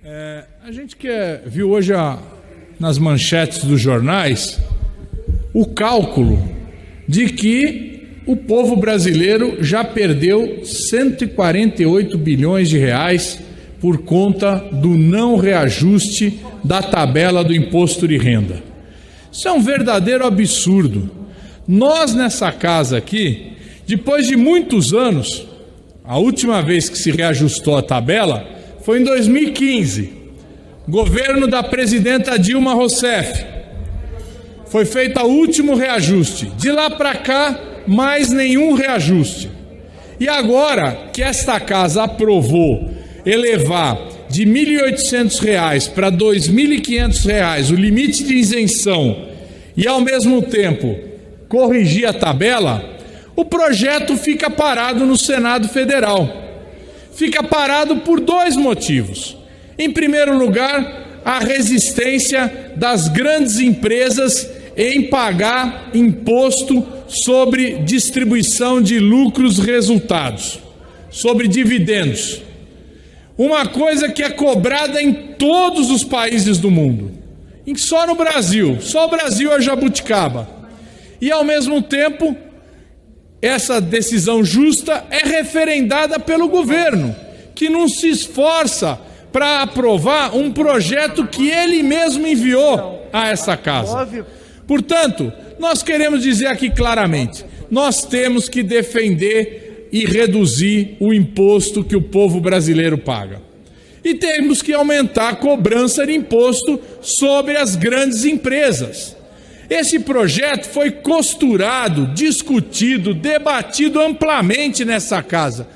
A gente viu hoje nas manchetes dos jornais o cálculo de que o povo brasileiro já perdeu 148 bilhões de reais por conta do não reajuste da tabela do imposto de renda. Isso é um verdadeiro absurdo. Nós nessa casa aqui, depois de muitos anos, a última vez que se reajustou a tabela foi em 2015, governo da presidenta Dilma Rousseff. Foi feito o último reajuste. De lá para cá, mais nenhum reajuste. E agora que esta casa aprovou elevar de R$ 1.800 para R$ 2.500 o limite de isenção e, ao mesmo tempo, corrigir a tabela, o projeto fica parado no Senado Federal. Fica parado por dois motivos. Em primeiro lugar, a resistência das grandes empresas em pagar imposto sobre distribuição de lucros resultados, sobre dividendos. Uma coisa que é cobrada em todos os países do mundo. Só no Brasil, só o Brasil é jabuticaba. E ao mesmo tempo, essa decisão justa é referendada pelo governo, que não se esforça para aprovar um projeto que ele mesmo enviou a essa casa. Portanto, nós queremos dizer aqui claramente, nós temos que defender e reduzir o imposto que o povo brasileiro paga. E temos que aumentar a cobrança de imposto sobre as grandes empresas. Esse projeto foi costurado, discutido, debatido amplamente nessa casa.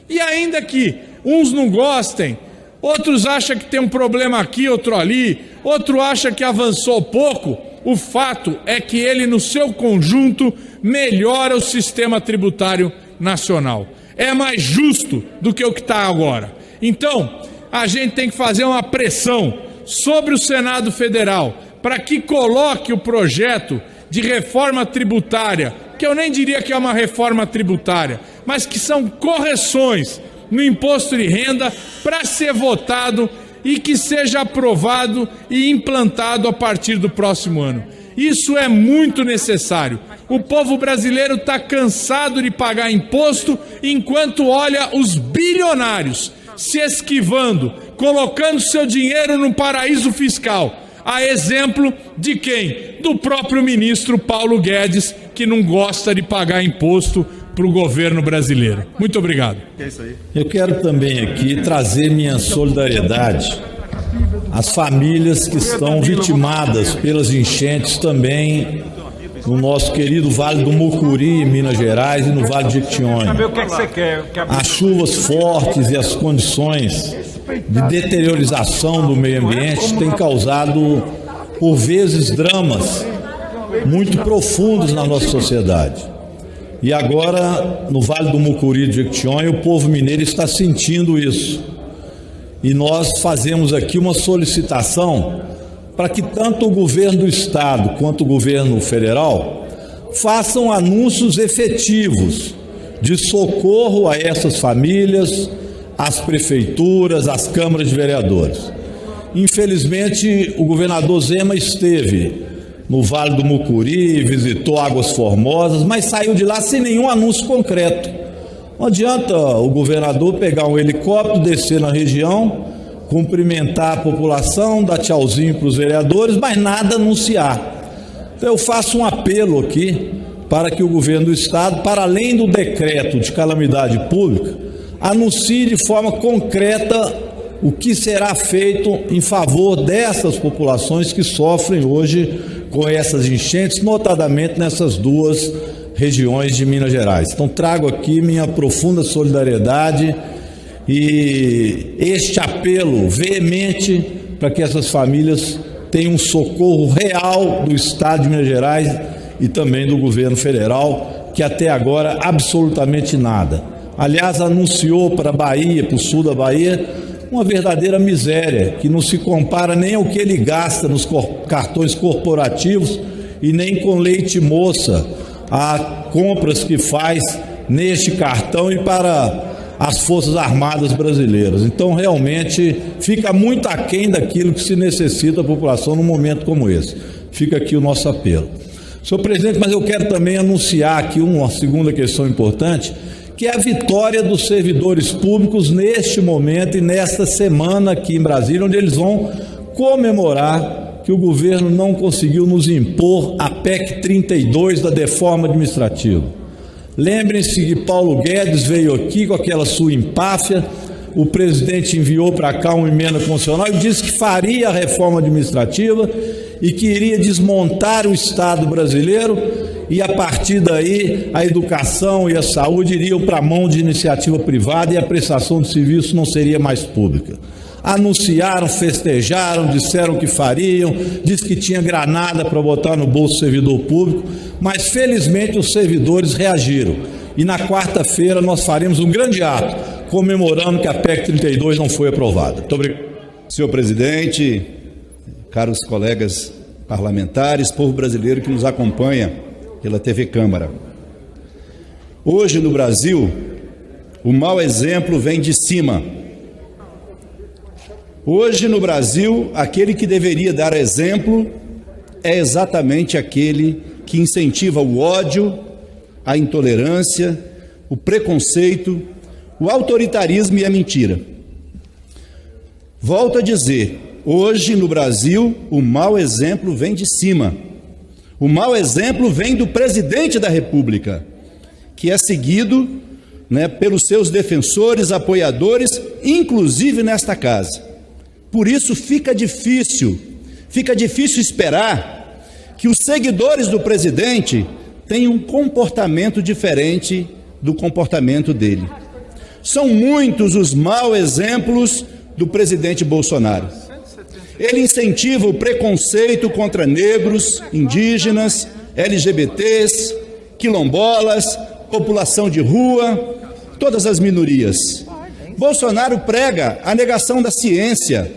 E ainda que uns não gostem, outros acham que tem um problema aqui, outro ali, outro acha que avançou pouco, o fato é que ele, no seu conjunto, melhora o sistema tributário nacional. É mais justo do que o que está agora. Então, a gente tem que fazer uma pressão sobre o Senado Federal para que coloque o projeto de reforma tributária, que eu nem diria que é uma reforma tributária, mas que são correções no imposto de renda para ser votado e que seja aprovado e implantado a partir do próximo ano. Isso é muito necessário. O povo brasileiro está cansado de pagar imposto enquanto olha os bilionários se esquivando, colocando seu dinheiro no paraíso fiscal. A exemplo de quem? Do próprio ministro Paulo Guedes, que não gosta de pagar imposto para o governo brasileiro. Muito obrigado. Eu quero também aqui trazer minha solidariedade às famílias que estão vitimadas pelas enchentes também no nosso querido Vale do Mucuri, em Minas Gerais, e no Vale de Jequitinhonha. As chuvas fortes e as condições de deteriorização do meio ambiente têm causado, por vezes, dramas muito profundos na nossa sociedade. E agora, no Vale do Mucuri de Jequitinhonha, o povo mineiro está sentindo isso. E nós fazemos aqui uma solicitação para que tanto o governo do estado quanto o governo federal façam anúncios efetivos de socorro a essas famílias, às prefeituras, às câmaras de vereadores. Infelizmente, o governador Zema esteve no Vale do Mucuri, visitou Águas Formosas, mas saiu de lá sem nenhum anúncio concreto. Não adianta o governador pegar um helicóptero, descer na região, cumprimentar a população, dar tchauzinho para os vereadores, mas nada anunciar. Então eu faço um apelo aqui para que o governo do estado, para além do decreto de calamidade pública, anuncie de forma concreta o que será feito em favor dessas populações que sofrem hoje com essas enchentes, notadamente nessas duas regiões de Minas Gerais. Então trago aqui minha profunda solidariedade e este apelo veemente para que essas famílias tenham um socorro real do Estado de Minas Gerais e também do governo federal, que até agora absolutamente nada. Aliás, anunciou para a Bahia, para o sul da Bahia, uma verdadeira miséria, que não se compara nem ao que ele gasta nos cartões corporativos e nem com leite moça, a compras que faz neste cartão e para as Forças Armadas brasileiras. Então, realmente, fica muito aquém daquilo que se necessita a população num momento como esse. Fica aqui o nosso apelo. Senhor presidente, mas eu quero também anunciar aqui uma segunda questão importante, que é a vitória dos servidores públicos neste momento e nesta semana aqui em Brasília, onde eles vão comemorar que o governo não conseguiu nos impor a PEC 32 da deforma administrativa. Lembrem-se que Paulo Guedes veio aqui com aquela sua empáfia, o presidente enviou para cá uma emenda constitucional e disse que faria a reforma administrativa e que iria desmontar o Estado brasileiro e, a partir daí, a educação e a saúde iriam para a mão de iniciativa privada e a prestação de serviço não seria mais pública. Anunciaram, festejaram, disseram que fariam, disse que tinha granada para botar no bolso do servidor público, mas felizmente os servidores reagiram. E na quarta-feira nós faremos um grande ato comemorando que a PEC 32 não foi aprovada. Muito obrigado. Senhor presidente, caros colegas parlamentares, povo brasileiro que nos acompanha pela TV Câmara. Hoje no Brasil, o mau exemplo vem de cima. Hoje no Brasil, aquele que deveria dar exemplo é exatamente aquele que incentiva o ódio, a intolerância, o preconceito, o autoritarismo e a mentira. Volto a dizer, hoje no Brasil, o mau exemplo vem de cima. O mau exemplo vem do presidente da República, que é seguido, pelos seus defensores, apoiadores, inclusive nesta casa. Por isso fica difícil esperar que os seguidores do presidente tenham um comportamento diferente do comportamento dele. São muitos os maus exemplos do presidente Bolsonaro. Ele incentiva o preconceito contra negros, indígenas, LGBTs, quilombolas, população de rua, todas as minorias. Bolsonaro prega a negação da ciência,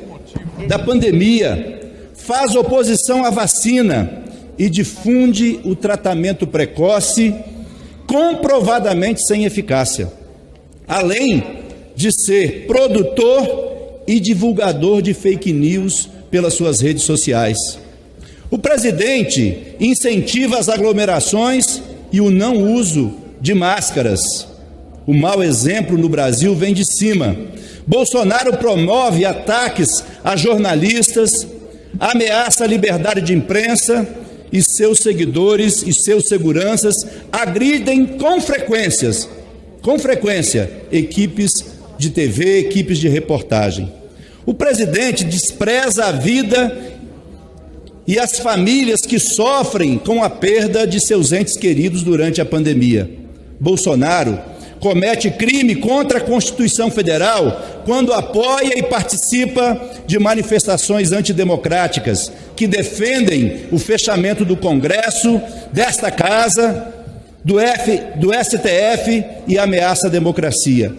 da pandemia, faz oposição à vacina e difunde o tratamento precoce, comprovadamente sem eficácia, além de ser produtor e divulgador de fake news pelas suas redes sociais. O presidente incentiva as aglomerações e o não uso de máscaras. O mau exemplo no Brasil vem de cima. Bolsonaro promove ataques a jornalistas, ameaça a liberdade de imprensa e seus seguidores e seus seguranças agridem com frequência equipes de TV, equipes de reportagem. O presidente despreza a vida e as famílias que sofrem com a perda de seus entes queridos durante a pandemia. Bolsonaro comete crime contra a Constituição Federal quando apoia e participa de manifestações antidemocráticas que defendem o fechamento do Congresso, desta Casa, do STF e ameaça à democracia.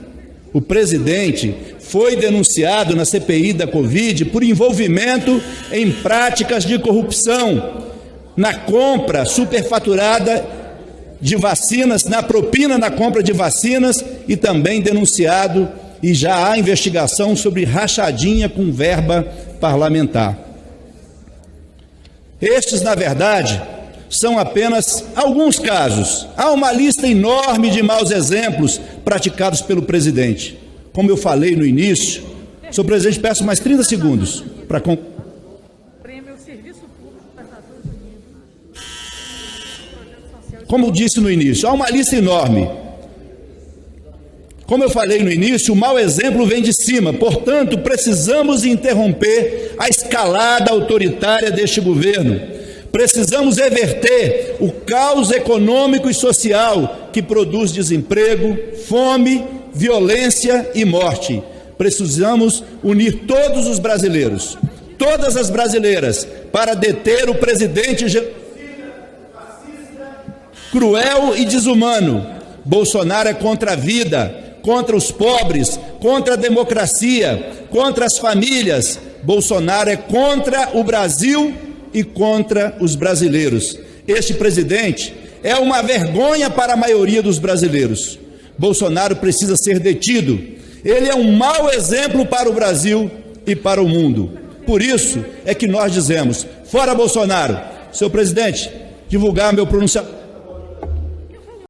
O presidente foi denunciado na CPI da Covid por envolvimento em práticas de corrupção, na compra superfaturada de vacinas, na propina na compra de vacinas e também denunciado e já há investigação sobre rachadinha com verba parlamentar. Estes, na verdade, são apenas alguns casos. Há uma lista enorme de maus exemplos praticados pelo presidente. Como eu falei no início, senhor presidente, peço mais 30 segundos para concluir. Como disse no início, há uma lista enorme. Como eu falei no início, o mau exemplo vem de cima, portanto, precisamos interromper a escalada autoritária deste governo. Precisamos reverter o caos econômico e social que produz desemprego, fome, violência e morte. Precisamos unir todos os brasileiros, todas as brasileiras, para deter o presidente cruel e desumano. Bolsonaro é contra a vida, contra os pobres, contra a democracia, contra as famílias. Bolsonaro é contra o Brasil e contra os brasileiros. Este presidente é uma vergonha para a maioria dos brasileiros. Bolsonaro precisa ser detido. Ele é um mau exemplo para o Brasil e para o mundo. Por isso é que nós dizemos: fora Bolsonaro. Senhor presidente, divulgar meu pronunciamento.